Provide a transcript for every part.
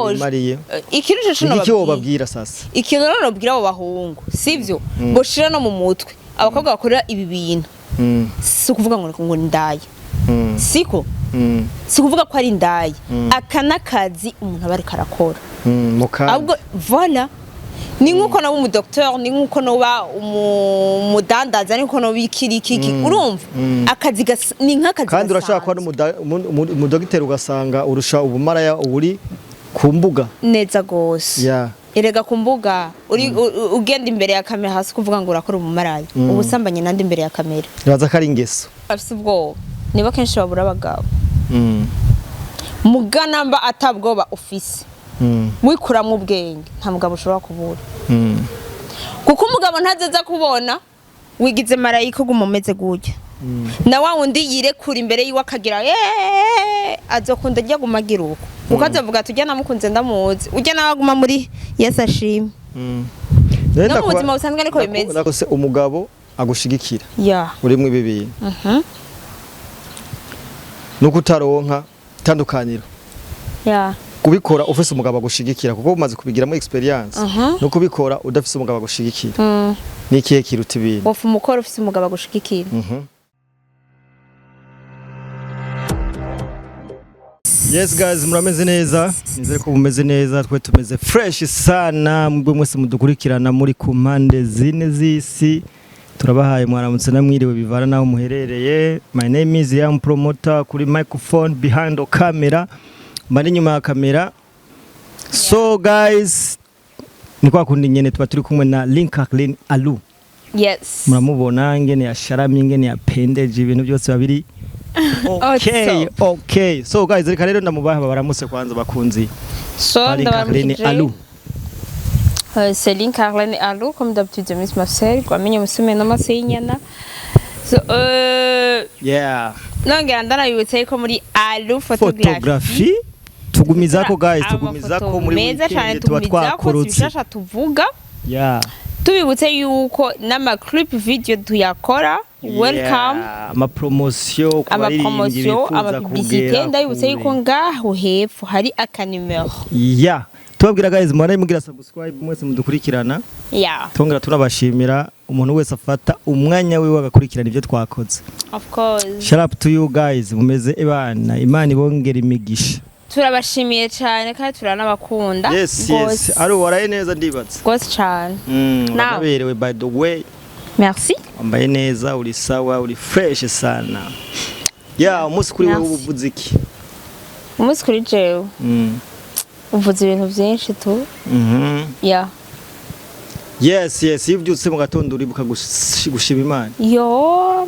bimariye ikintu cyo iki wobabwira sasa ikintu nababwira abo bahungu sivyo boshira no mu mutwe abakobwa bakorera ibi bintu si kuvuga ngo ndaye siko si kuvuga ko ari ndaye akanakazi umuntu abari karakora ahubwo voilà ni nkuko nawe umudoktor ni nkuko noba umudandaza ni nkuko no bikiriki urumva akazi ni nk'akazi kandi urashaka ko umudokiteri ugasanga urusha ubumaraya uri ku mbuga neza gose erega ku mbuga ugenda imbere ya kamera hasi kuvuga ngo urakora ubumaraya ubusambanye nandi imbere ya kamera baza ko ari ingeso afise ubwo niba kenshi babura abagabo muganamba atabwoba ufise wikuramwe ubwenge nta mugabo ushobora kubura kuko umugabo ntazeza kubona wigize marayika gumumeze gujya na wa wundi yirekura imbere yiwe akagira azokunda ajya gumagira uko ukazavuga tujya namukunze ndamuzi ujya nabaguma muri yesashime no mu buzima busanzwe niko bimeze nakose umugabo agushigikira urimo ibi bintu nuko utaronka tandukaniro kubikora ufise umugabo agushigikira kuko umaze kubigiramo experience no kubikora udafise umugabo agushigikira nikihe kiruta ibintu ofu umukora ufise umugabo agushigikira Yes guys murameze neza nizere ko mumeze neza twe tumeze fresh sana mubwe mwese mudukurikirana muri ku mpande zine z'isi turabahaye mwaramutse namwiriwe bivana naho muherereye. My name is Young Promoter kuri microphone behind the camera mbari nyuma ya kamera. So guys ni kwa kundi nyene tuba turi kumwe na ALU. Yes muramubona ngene yasharamye ingene yapendeje ibintu byose babiri. Okay so guys reka rero ndamubaha baramutse kwanza bakunzi. So ndabamukije ALU. C'est ALU comme d'habitude Miss Marcel kwa menye musume no masenyana. So yeah nongera ndanayibutse ko muri ALU photography tugumizako guys tugumizako muri meza cyane tugumizako tuvuga tubibutse yuko n'ama clip video tuyakora welcome ama promotion ama publicité ndabibutse yuko ngaho hepfo hari akanimero tubabwira guys mwana mugira subscribe mwese mudukurikirana tongera turabashimira umuntu wese afata umwanya we wagakurikirana ibyo twakoze. Of course shout out to you guys mumeze ebana imana ibongera imigisha turabashimiye cyane kandi turanabakunda. Yes ari waraye neza ndibatse gose cyane naberewe by the way merci ambaye neza uri sawa uri fresh sana umunsi kuri wowe uvuze iki umunsi kuri jewe uvuze ibintu byinshi tu yes ivyutse mu gatondo uribuka gushima Imana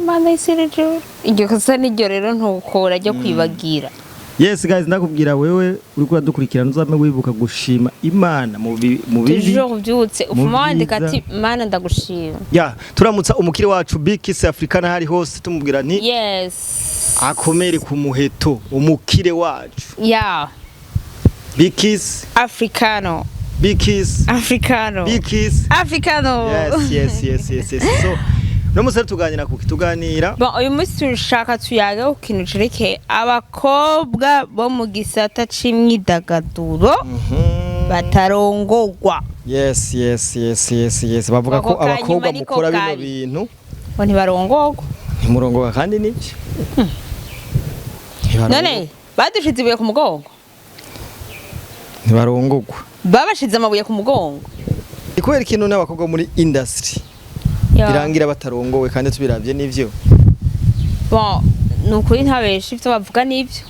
mana isireje iryo kosa niryo rero ntukora ryo kwibagira. Yes guys ndakubwira wewe uri kura dukurikirana uzame wibuka gushima Imana mu bibi toujours byutse ufuma wandika ati Mana ndagushima. Turamutsa umukire wacu Big Kiss Africana hari hose tumubwira nti yes akomere ku muheto umukire wacu Big Kiss Africano Big Kiss Africano Big Kiss Africano yes so no musari tuganira kuki tuganira uyu munsi turashaka tuyaga ukintu cireke abakobwa bo mu gisata c'imyidagaduro batarongorwa. Yes bavuga ko abakobwa mukora bino bintu bo ntibarongorwa ntimurongorwa kandi niki none badushize ibuye ku mugongo ntibarongorwa babashize amabuye ku mugongo ikubera ikintu n'abakobwa muri industry birangira batarongowe kandi tubiravye nivyo nukuri ntabeshi ivyo bavuga nivyo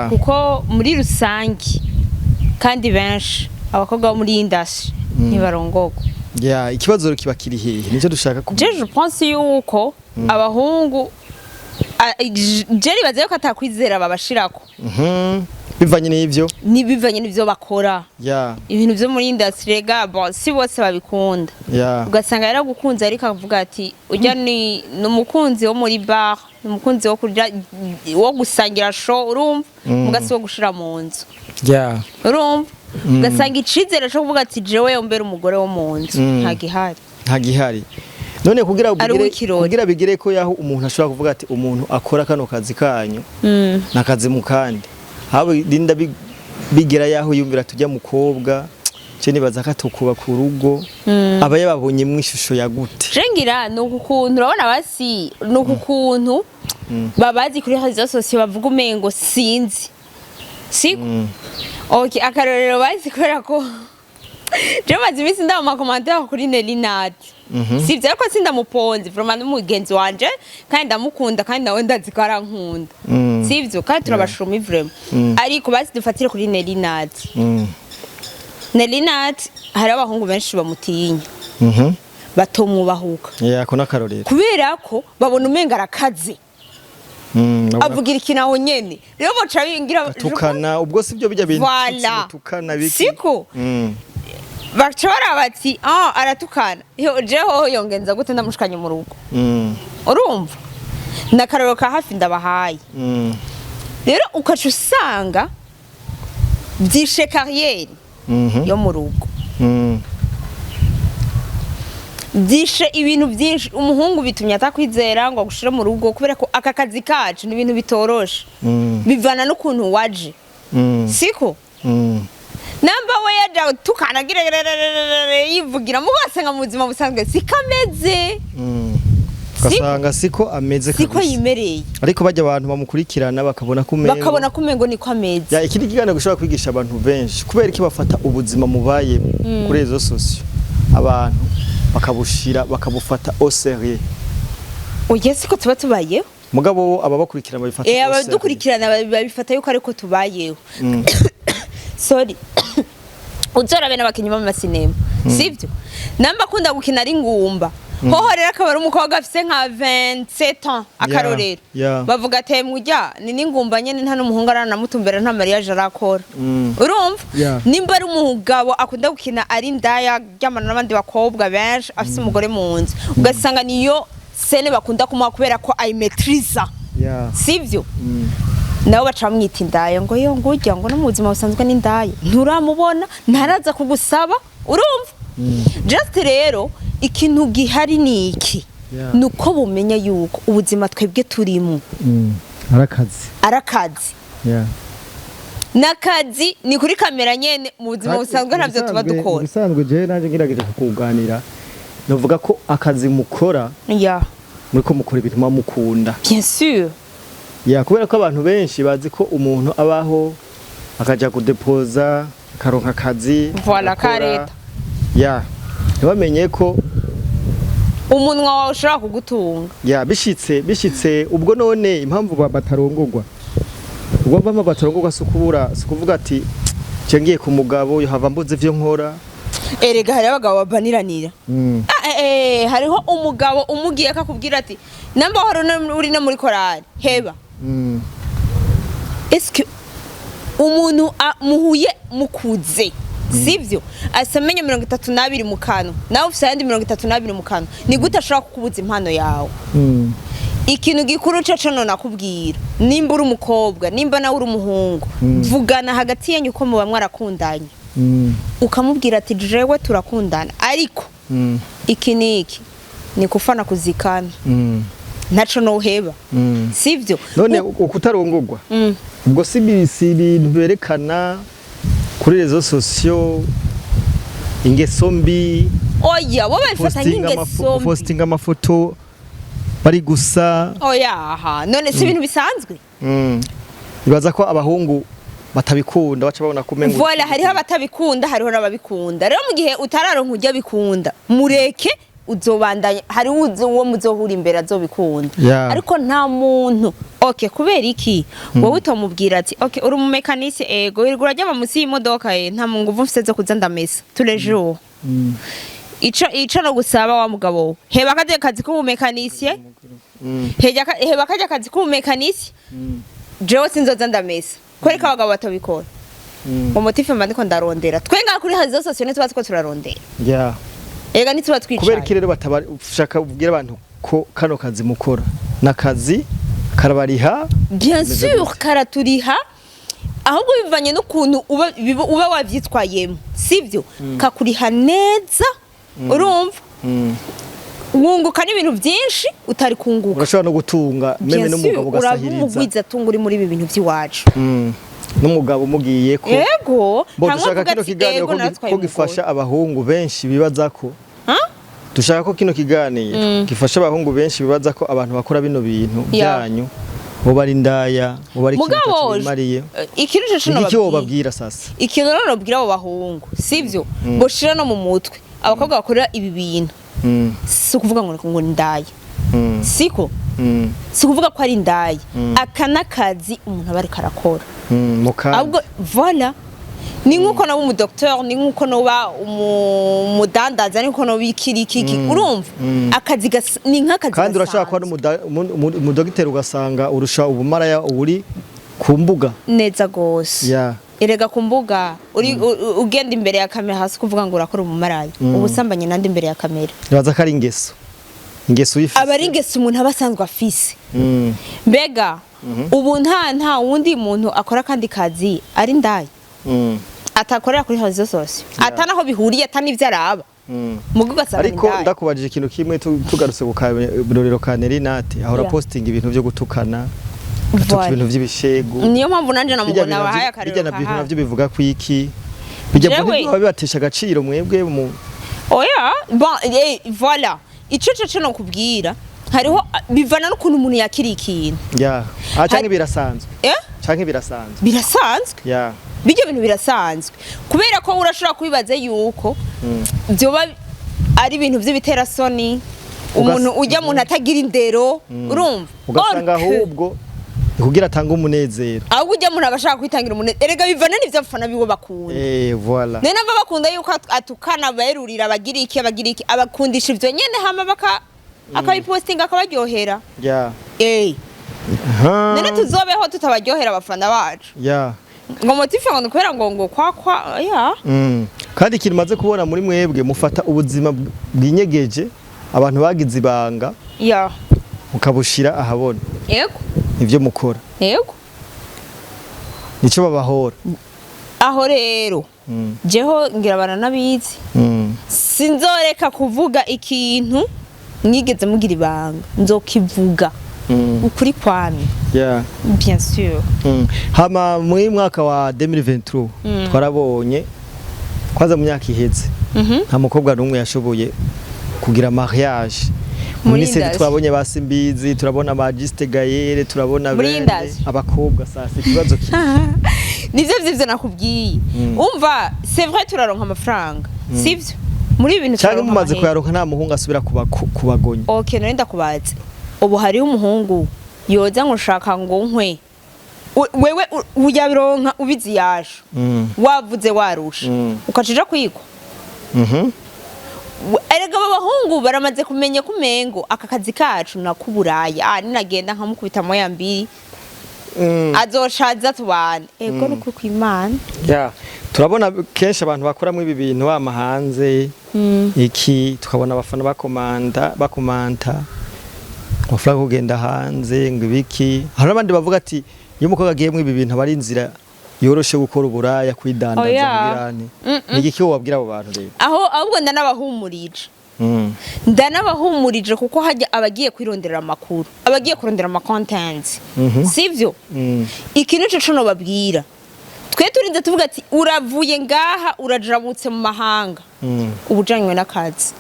kuko muri rusangi kandi benshi abakobwa bo muri industry ntibarongorwa. Ikibazo kiba kiri hehe nico dushaka je pense yuko abahungu jeri bazayo ko atakwizera babashirako bivanye n'ivyo bakora ibintu byo muri industry si bose babikunda ugasanga yaragukunze ariko avuga ati ujya ni umukunzi wo muri bar umukunzi wo kurya wo gusangira show urumva mugasi wo gushira mu nzu urumva ugasanga icizere cyo kuvuga ati jewe yombera umugore wo mu nzu ntagihari none kugira bigire ko yaho umuntu ashobora kuvuga ati umuntu akora kano kazi kanyu nakazi mu kandi haba linda bigera yaho yumvira tujya mukobwa je nibaza ko atukuba ku rugo aba yababonye mu ishusho ya gute jengira nuko kuntu urabona basi nuko kuntu babazi kuri hazo sosiyo bavuga umengo sinzi siko okay akarorero bazi kubera ko je maze imisi ndama commentaire kuri Nelinati sivyo ariko sindamuponze vraiment n'umugenzi wanje kandi ndamukunda kandi nawe ndazi ko arankunda sivyo kandi turabashumi vraiment ariko basi dufatire kuri Nelinati Nelinati hari abahungu benshi bamutinya batomwubahuka yako nakarorero kubera ko babona umenga arakaze avugira ikinaho nyene rero boca bingira tukana ubwo sivyo bijya bintu tukana biki siko bacora bati aratukana jeho yongenza gute ndamushikanye mu rugo urumva nakaroro ka hafi ndabahaye rero ukacu usanga byishe carrière yo mu rugo byishe ibintu byinshi umuhungu bitumye atakwizera ngo agushire mu rugo kubera ko aka kazi kacu ni ibintu bitoroshe bivana n'ukuntu waje siko namba we yaja tukana yivugira mu basanga mu buzima busanzwe sikameze kasanga siko ameze kabisa siko yimereye ariko bajya abantu bamukurikirana bakabona kumengo niko ameze ya ikindi kigana gushobora kwigisha abantu benshi kubera iki bafata ubuzima mubaye kuri rezo sosio abantu bakabufata au sérieux oye siko tuba tubayeho mugabo ababakurikirana babifata au sérieux abadukurikirana babifata yuko ariko tubayeho sorry uzora bene abakinyi mu masinema sivyo namba kunda gukina ari ngumba hoho rero akabara umukobwa afise nka 27 ans akarorero bavuga ate mujya ni ningumba nyene nta n'umuhungu aranamutumbera nta mariage arakora urumva nimba ari umugabo akunda gukina ari ndaya ryamana n'abandi bakobwa benshi afise umugore mu nzu ugasanga niyo sene bakunda kumuha kubera ko ayimetriza sivyo nawe bacamwita indaya ngo yo ngujya ngo no mu buzima busanzwe n'indaya nturamubona ntaraza kugusaba urumva just rero ikintu gihari ni iki nuko bumenya yuko ubuzima twebwe turimo arakazi nakazi ni kuri kamera nyene mu buzima busanzwe ntavyo tuba dukora bisanzwe je naje ngirageje kukuganira novuga ko akazi mukora muriko mukora ibintu mukunda bien sûr kubera ko abantu benshi bazi ko umuntu abaho akaja kudepoza karonka akazi voilà kareta ntibamenye ko umunwa wawe ushobora kugutunga bishitse ubwo none impamvu batarongorwa ubwo bama batarongorwa sukuvuga ati cengiye ku mugabo yohava mbuze ivyo nkora erega hari abagabo babaniranira hariho umugabo umugiye akakubwira ati namba uri no muri korali heba eske umuntu muhuye mukuze sivyo asamenya 32 mu kanwa nawe ufite yandi 32 mu kanwa ni gute ashaka kukubuza impano yawe ikintu gikuru cece no nakubwira nimba uri umukobwa nimba nawe uri umuhungu vugana hagati yanyu ko muba mwarakundanye ukamubwira ati jewe turakundana ariko iki ni kufana kuzikana ntaco no uheba sivyo none ukutarongorwa ubwo si ibintu berekana kuri rezo sosio ingeso mbi oya bo babifata nk'ingeso mbi posting amafoto bari gusa oya none si ibintu bisanzwe bibaza ko abahungu batabikunda baca babona kumengo voilà hariho abatabikunda hariho n'ababikunda rero mu gihe utararonka ujya bikunda mureke uzobandanya hari uwo muzohura imbere azobikunda ariko nta muntu okay kubera iki wowe utamubwira ati okay uri mu mekanisi ego urajya musi y'imodoka nta nguvu mfite zo kuza ndamesa turejo ico no gusaba wa mugabo heba kazi ku mekanisi heba kazi ku mekanisi jewe sinzoza ndamesa kwereka abagabo batabikora umutife mbandiko ndarondera twenga kuri hazo sosiyete tuba two turarondera ega nituba twicaye kubera iki rero batashaka ubwira abantu ko kano kazi mukora nakazi karabariha bien sûr karaturiha ahubwo bivanye n'ukuntu uba wavyitwayemo sivyo kakuriha neza urumva wunguka n'ibintu byinshi utari kunguka urashobora no gutunga meme n'umugabo gasahiriza urabumugwiza tunga uri muri ibi bintu by'iwacu n'umugabo umugiye ko yego bo dushaka kino kiganiro ko gifasha abahungu benshi bibaza ko dushaka ko kino kiganiro gifasha abahungu benshi bibaza ko abantu bakora bino bintu byanyu bo bari ndaya bo bari kintu kimariye ikintu cyo iki wobabwira sasa ikintu nabwira abo bahungu sivyo boshira no mu mutwe abakobwa bakora ibi bintu si kuvuga ngo ndaya siko si kuvuga ko ari ndaya akanakazi umuntu aba ariko arakora ahubwo voilà ni nkuko nawe umudoktor ni nkuko noba umudandaza ni nkuko nobikiriki urumva akazi ni nk'akazi kandi urashaka ko umudokiteri ugasanga urusha ubumaraya uri ku mbuga neza gose erega ku mbuga ugenda imbere ya kamera hasi kuvuga ngo urakora ubumaraya ubusambanye nandi imbere ya kamera nibaza ko ari ingeso yifise aba ari ingeso umuntu aba asanzwe afise mbega ubu nta wundi muntu akora kandi kazi ari ndaya atakorera kuri hazo zose atanaho bihuriye atanivyo araba mugo gasanga ariko ndakubajije ikintu kimwe tugarutse ku birorero ka Nerinate ahora posting ibintu byo gutukana gatuka ibintu by'ibishegu niyo mpamvu nanje namubona bahaye akarero bijya na bintu navyo bivuga ku iki bijya muri bibatesha agaciro mwebwe mu oya bon voilà ico no kubwira hariho bivana n'ukuntu umuntu yakiri ikintu canke birasanzwe canke birasanzwe bijya bintu birasanzwe kubera ko urashobora kubibaza yuko byoba ari ibintu by'ibiterasoni umuntu ujya muntu atagira indero urumva ugasanga ahubwo kugira atanga umunezero ahubwo ujya muntu abashaka kwitangira umunezero erega bivana n'ivyo abafana bibo bakunda voilà nene aba bakunda yuko atukana bayerurira abagira iki abakundisha ivyo nyene hama akabipostinga akabaryohera nene tuzobeho tutabaryohera abafana bacu ngo motife ngo kwera ngo kwa kandi ikintu maze kubona muri mwebwe mufata ubuzima bwinyegeje abantu bagize ibanga mukabushira ahabona yego ivyo mukora yego nico babahora aho rero jeho ngira baranabizi sinzoreka kuvuga ikintu mwigeze mugira ibanga nzokivuga ukuri kwami bien sûr hama muri mwaka wa 2023 twarabonye kwaza mu myaka iheze nta mukobwa n'umwe yashoboye kugira mariage muri se twabonye basimbizi turabona Magiste Gayere turabona abakobwa sasa ikibazo ki nivyo nakubwiye umva c'est vrai turaronka amafaranga sivyo muri ibintu cyangwa mumaze kuyaronka nta muhungu asubira kubagonya okay nari ndakubaza ubu hari umuhungu yoza ngo ushaka ngo nkwe wewe uyabironka ubizi yasho wavuze warusha ukacija kwikwa erega abahungu baramaze kumenya kumengo aka kazi kacu nakuburaya ninagenda nkamukubita moya mbiri azoshaza tubane ego nuko kwimana turabona kenshi abantu bakoramo ibi bintu amahanze iki tukabona abafana bakomanta amafaranga kugenda hanze ngo ibiki hari abandi bavuga ati iyo umukobwa agiye mu ibi bintu aba ari inzira yoroshe gukora uburaya kwidandaza mubirane ni iki wabwira abo bantu rero ahubwo ndanabahumurije kuko hajya abagiye kwirondera amakuru abagiye kurondera amacontent sivyo ikintu cyo no babwira twe turinze tuvuga ati uravuye ngaha urajabutse mu mahanga ubujanywe n'akazi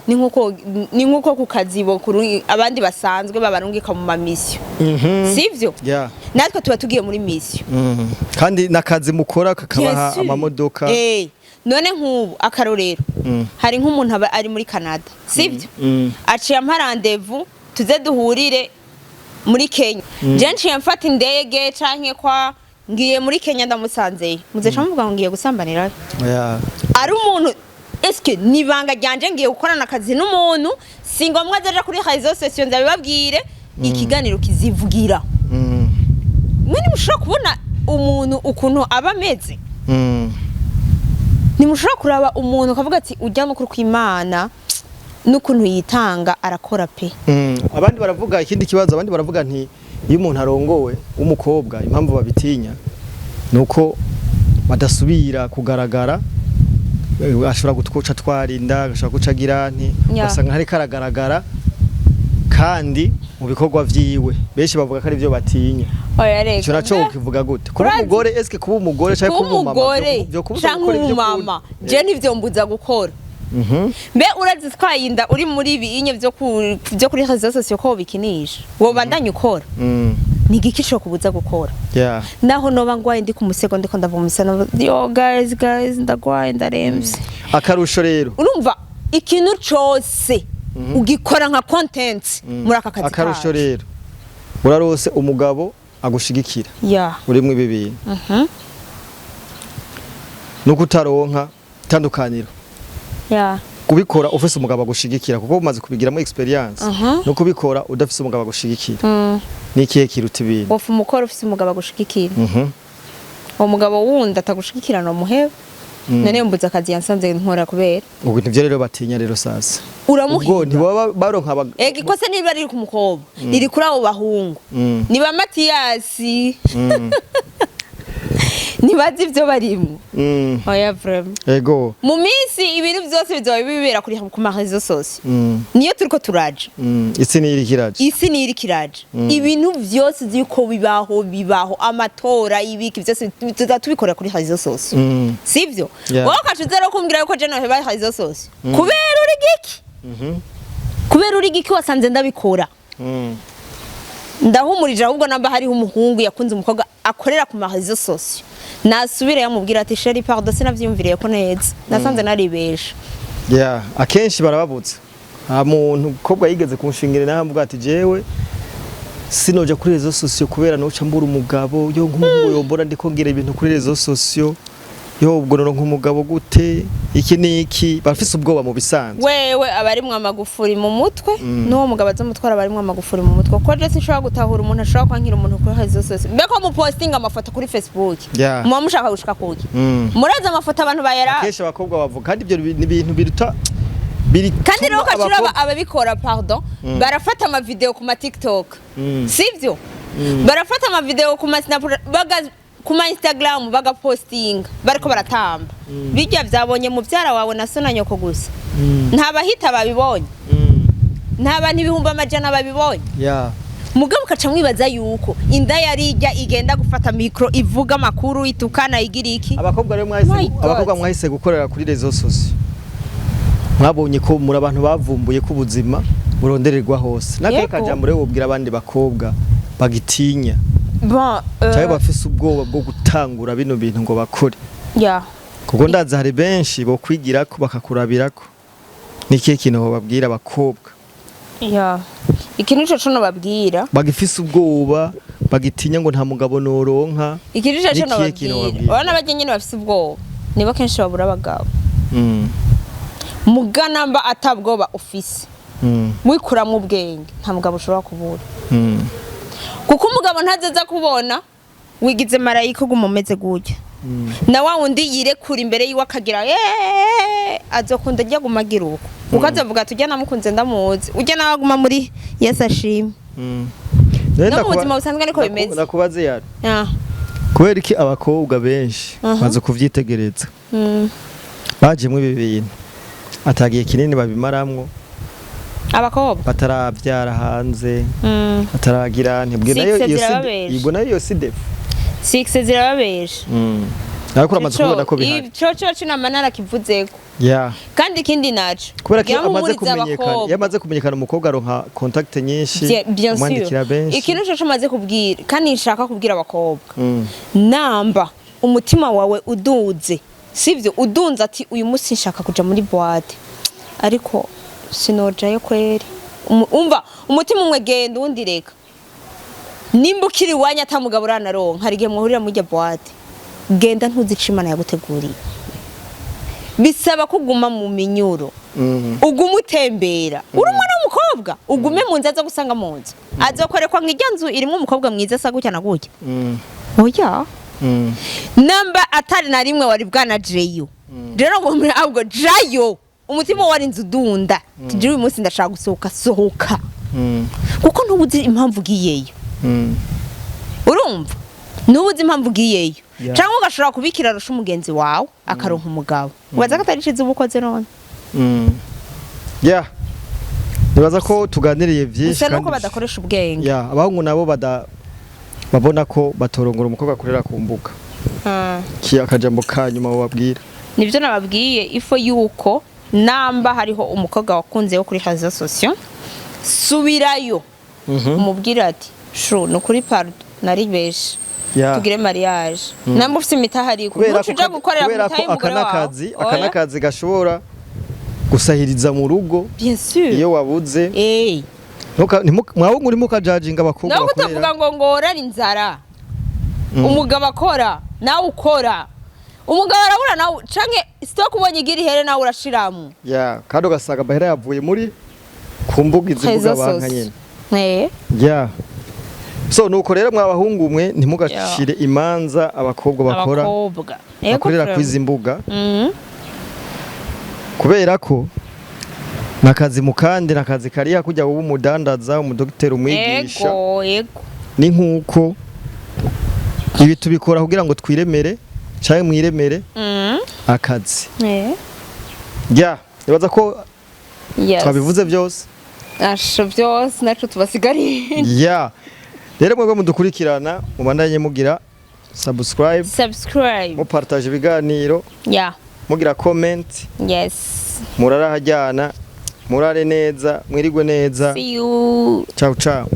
ni nkuko ku kazi bo abandi basanzwe babarungika mu mamisyo sivyo natwe tuba tugiye muri mission kandi nakazi mukora kakabaha amamodoka none nk'ubu akarorero hari nk'umuntu aba ari muri Canada sivyo aciye amarandevu tuze duhurire muri Kenya je nciye mfata indege canke kwa ngiye muri Kenya ndamusanzeyo muzeca muvuga ngo ngiye gusambanira ari umuntu eske nibanga ryanje ngiye gukorana akazi n'umuntu singomwe azaje kuri réseaux sociaux ndabibabwire ikiganiro kizivugira mwene mushobora kubona umuntu ukuntu aba ameze nimushobora kuraba umuntu akavuga ati ujya no kwimana n'ukuntu yitanga arakora pe abandi baravuga ikindi kibazo abandi baravuga nti iyo umuntu arongowe umukobwa impamvu babitinya nuko badasubira kugaragara ashobora gutwoca twarinda ashobora gucagira nti basanga hari karagaragara kandi mu bikorwa vyiwe benshi bavuga ko ari byo batinya oya reka ico naco ukivuga gute kuba umugore eske kuba umugore cyangwa kuba umumama cyangwa umumama je nivyo mbuza gukora mbe urazi twayinda uri muri ibi inye byo kuri réseaux sociaux ko bikinisha wo bandanye ukora ni igiki cyo kubuza gukora naho noba ngwaye ndi ku musego ndiko ndava mu musana yo guys ndagwaye ndaremvye akarusho rero urumva ikintu cyose ugikora nka content muri aka kazi akarusho rero urarose umugabo agushigikira urimo ibi bintu nuko utaronka tandukaniro kubikora ufise umugabo agushigikira kuko umaze kubigiramo experience no kubikora udafise umugabo agushigikira nikihe kiruta ibintu wofu umukora ufise umugabo agushigikira uwo mugabo wundi atagushigikira no muheba none mbuza akazi yansanze nkora kubera ubwo nivyo rero batinya rero sasa uramuhiga ntibaba baronka ikose niba riri ku mukobwa riri kuri abo bahungu niba Matiyasi nibazi ivyo barimo oya vraiment ego mu minsi ibintu byose bizoba bibera kuri ku réseaux sociaux niyo turiko turaje isi ni iri kiraje ibintu byose ziko bibaho amatora ibiki byose tuzatubikora kuri réseaux sociaux sivyo wowe kashuze rero kumbwira yuko je no heba réseaux sociaux kubera uri giki kubera uri giki wasanze ndabikora ndahumurije ahubwo namba hariho umuhungu yakunze umukobwa akorera ku réseaux sociaux nasubire yamubwira ati sheri pardon sinavyumviriye ko neza nasanze naribesha akenshi barababutse muntu kobwa yigeze kunshingira nahamvuga ati jewe sinoje kuri réseaux sociaux kubera no cambura umugabo yo nk'umuhungu yombora ndiko ngira ibintu kuri réseaux sociaux yo ubwo no nk'umugabo gute iki niki bafise ubwoba mu bisanzwe wewe abarimwe amagufuri mu mutwe n'uwo mugabo azomutwara abarimwe amagufuri mu mutwe ko je sinshobora gutahura umuntu ashobora kwankira umuntu kuri réseaux sociaux mbeko mu posting amafoto kuri Facebook mu mushaka gushika kuki muraza amafoto abantu bayara akesha abakobwa bavuga kandi ibyo ni ibintu biruta kandi rero kacura ababikora pardon barafata ama video ku ma TikTok sivyo barafata ama video ku ma Snapchat kuma Instagram baga posting bariko baratamba bijya byabonye mu byara wawe na sona nyoko gusa ntabahita babibonye ntabandi bihumba amajana babibonye mugabo kaca mwibaza yuko inda yarijya igenda gufata micro ivuga makuru itukana igiriki abakobwa mwahise gukorera kuri réseaux sociaux mwabonye ko muri abantu bavumbuye ko ubuzima burondererwa hose nakaye kajambo rero ubwira abandi bakobwa bagitinya cyangwa bafise ubwoba bwo gutangura bino bintu ngo bakore kuko ndaza hari benshi bo kwigirako bakakurabirako nikihe kintu babwira abakobwa ikintu cyo no babwira bagifise ubwoba bagitinya ngo nta mugabo noronka ikintu cyo no babwira abana bagenyene bafise ubwoba niba kenshi babura abagabo muganamba atabwoba ufise wikura mu bwenge nta mugabo ushobora kubura kuko umugabo ntazeza kubona wigize marayika gumomeze gutya na wa wundi yirekura imbere yiwe akagira azokunda ajya gumagira uko ukazavuga tujya namukunze ndamuzi ujya nabaguma muri Yesu ashimwe no muzima busanzwe niko bimeze nakubaze yari kubera iki abakobwa benshi bazo kuvyitegereza bajemwe ibi bintu atagiye kinini babimaramwo abakobwa bataravyara hanze bataragira ibona yo sidefu 6 zirababesha nakora amaze kubona ko bihari cyo cinamanara kivuzeko kandi kindi naco kubera ko yamaze kumenyekana umukobwa aronka contact nyinshi umwandikira benshi ikintu cyo maze kubwira kandi nshaka kubwira abakobwa namba umutima wawe uduze sivyo udunza ati uyu munsi nshaka kuja muri boîte ariko sinojayo kweri umva umutima umwe genda undi reka nimba ukiri wanya atamugabo uranaronka hari igihe muhurira muri boîte genda ntuzica Imana yaguteguriye bisaba kuguma mu minyuro ugume utembera uri umwana w'umukobwa ugume mu nzu aza gusanga mu nzu azokorekwa nk'ijya nzu irimo umukobwa mwiza asa gutya na gutya oya namba atari na rimwe wari bwana Jeyo rero ngo muri ahubwo Jayo umutima wari inzu dunda tujye uyu munsi ndashaka gusohoka sohoka kuko ntubuzi impamvu giyeyo urumva ntubuzi impamvu giyeyo cyangwa ugashobora kubikira rusha umugenzi wawe akaronka umugabo waza katarichize ubukoze none nibaza ko tuganiriye byinshi gusa nuko badakoresha ubwenge. ya abahungu nabo babona ko batorongora umukobwa akorera ku mbuga akajambo ka nyuma bababwira nibyo nababwiye ifo yuko namba hariho umukobwa wakunze wo kuri haza sosio subirayo umubwira ati shu no kuri pardon nari beshe tugire mariage namba ufite imitahari ku uja gukorera mu tayi mugore wawe akanakazi gashobora gusahiriza mu rugo bien sûr iyo wabuze mwabungu urimo kajajinga abakobwa bakorera nawe utavuga ngo ngorara inzara umugabo akora nawe ukora umugabo arabura nawe canke stock ubonye igira ihere nawe urashiramu ya kandi ugasaga bahera yavuye muri kumbuga izivuga banka nyene so nuko rero mwabahungu mwe ntimugashire imanza abakobwa bakorera kwizi mbuga kubera ko nakazi mukandi nakazi kariya kujya ubu umudandaza umudokiteri umwigisha yego ni nkuko ibi tubikora kugira ngo twiremere cyangwa mwiremere akazi nibaza ko twabivuze byose byose nacu tubasigariye rero mwebwe mudukurikirana mubandanye mugira subscribe mupartage ibiganiro mugira comment murarahajyana murare neza mwirigwe neza see you ciao